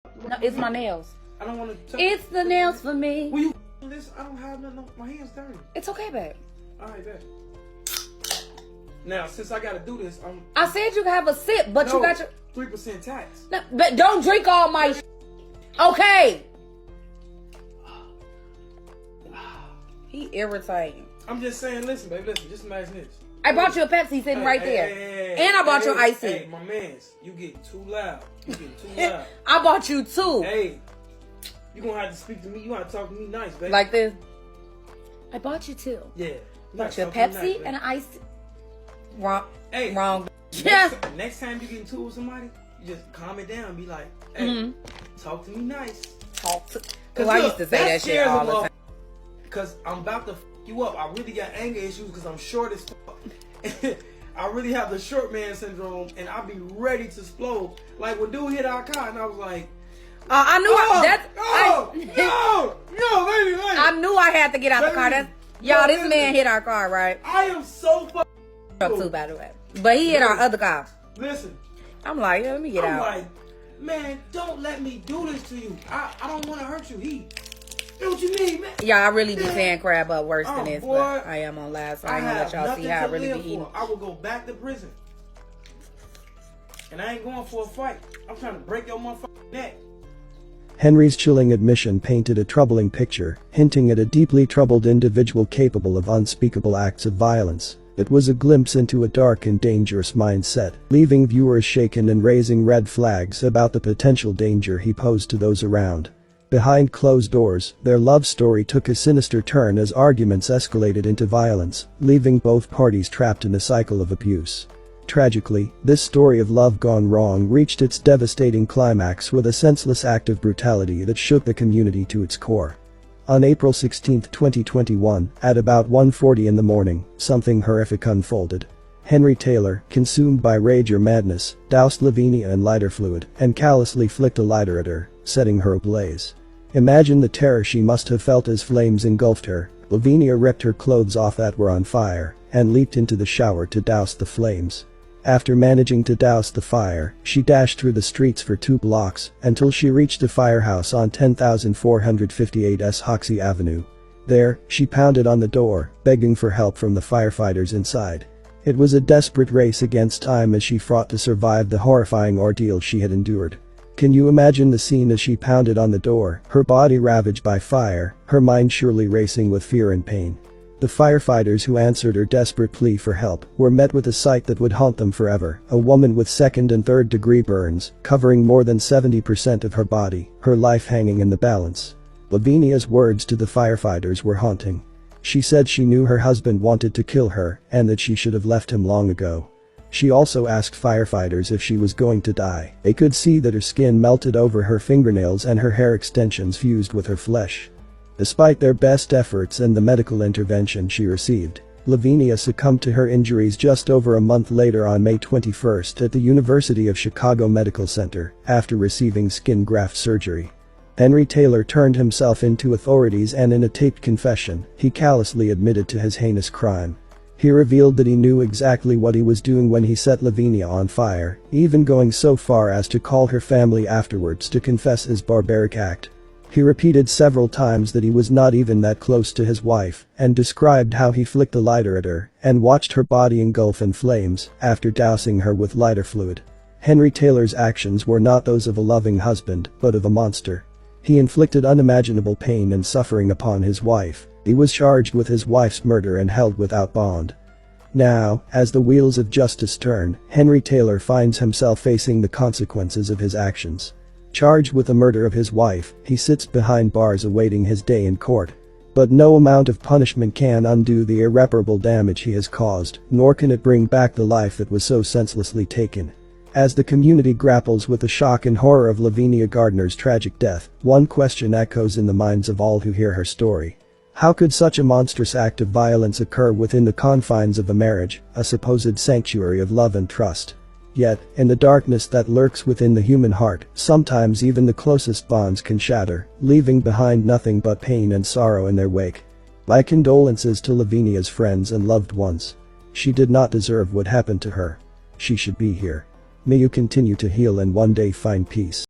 No, it's my nails. I don't want to. It's the nails for me. Will you this? I don't have nothing. My hands dirty. It's okay, babe. All right, bet. Now, since I gotta do this, I said you can have a sip, but you got your 3% tax. No, but don't drink all my. Okay. He irritating. I'm just saying, listen, baby, listen. Just imagine this. I bought you a Pepsi sitting right there, and I bought you icy. Hey, my mans, you getting too loud. You getting too loud. I bought you two. Hey, you gonna have to speak to me. You gotta talk to me nice, baby. Like this. I bought you two. Yeah. Bought you a Pepsi and an icy. Wrong. Hey. Wrong. Yeah. Next time you get into it with somebody, you just calm it down. Be like, hey, talk to me nice. Talk to. Cause I used to say that shit all the time. Cause I'm about to f you up. I really got anger issues because I'm short as fuck. I really have the short man syndrome, and I'll be ready to explode. Like when dude hit our car, and I was like, I knew baby. I knew I had to get out the car. Y'all, this man hit our car, right? I am so fucking up too, by the way. But he hit our other car. Listen. I'm like, yeah, let me get out. I'm like, man, don't let me do this to you. I don't want to hurt you. What you mean, man? Yeah, I really be saying crab up worse than this, but I am on live, so I ain't gonna let y'all see how I really be eating. I will go back to prison. And I ain't going for a fight. I'm trying to break your motherfucking neck. Henry's chilling admission painted a troubling picture, hinting at a deeply troubled individual capable of unspeakable acts of violence. It was a glimpse into a dark and dangerous mindset, leaving viewers shaken and raising red flags about the potential danger he posed to those around. Behind closed doors, their love story took a sinister turn as arguments escalated into violence, leaving both parties trapped in a cycle of abuse. Tragically, this story of love gone wrong reached its devastating climax with a senseless act of brutality that shook the community to its core. On April 16, 2021, at about 1:40 in the morning, something horrific unfolded. Henry Taylor, consumed by rage or madness, doused Lavinia in lighter fluid and callously flicked a lighter at her, setting her ablaze. Imagine the terror she must have felt as flames engulfed her. Lavinia ripped her clothes off that were on fire and leaped into the shower to douse the flames. After managing to douse the fire, she dashed through the streets for 2 blocks until she reached a firehouse on 10,458 S. Hoxie Avenue. There, she pounded on the door, begging for help from the firefighters inside. It was a desperate race against time as she fought to survive the horrifying ordeal she had endured. Can you imagine the scene as she pounded on the door, her body ravaged by fire, her mind surely racing with fear and pain? The firefighters who answered her desperate plea for help were met with a sight that would haunt them forever: a woman with 2nd and 3rd degree burns, covering more than 70% of her body, her life hanging in the balance. Lavinia's words to the firefighters were haunting. She said she knew her husband wanted to kill her and that she should have left him long ago. She also asked firefighters if she was going to die. They could see that her skin melted over her fingernails and her hair extensions fused with her flesh. Despite their best efforts and the medical intervention she received, Lavinia succumbed to her injuries just over a month later on May 21 at the University of Chicago Medical Center after receiving skin graft surgery. Henry Taylor turned himself in to authorities, and in a taped confession, he callously admitted to his heinous crime. He revealed that he knew exactly what he was doing when he set Lavinia on fire, even going so far as to call her family afterwards to confess his barbaric act. He repeated several times that he was not even that close to his wife, and described how he flicked a lighter at her and watched her body engulf in flames after dousing her with lighter fluid. Henry Taylor's actions were not those of a loving husband, but of a monster. He inflicted unimaginable pain and suffering upon his wife. He was charged with his wife's murder and held without bond. Now, as the wheels of justice turn, Henry Taylor finds himself facing the consequences of his actions. Charged with the murder of his wife, he sits behind bars awaiting his day in court. But no amount of punishment can undo the irreparable damage he has caused, nor can it bring back the life that was so senselessly taken. As the community grapples with the shock and horror of Lavinia Gardner's tragic death, one question echoes in the minds of all who hear her story. How could such a monstrous act of violence occur within the confines of a marriage, a supposed sanctuary of love and trust? Yet, in the darkness that lurks within the human heart, sometimes even the closest bonds can shatter, leaving behind nothing but pain and sorrow in their wake. My condolences to Lavinia's friends and loved ones. She did not deserve what happened to her. She should be here. May you continue to heal and one day find peace.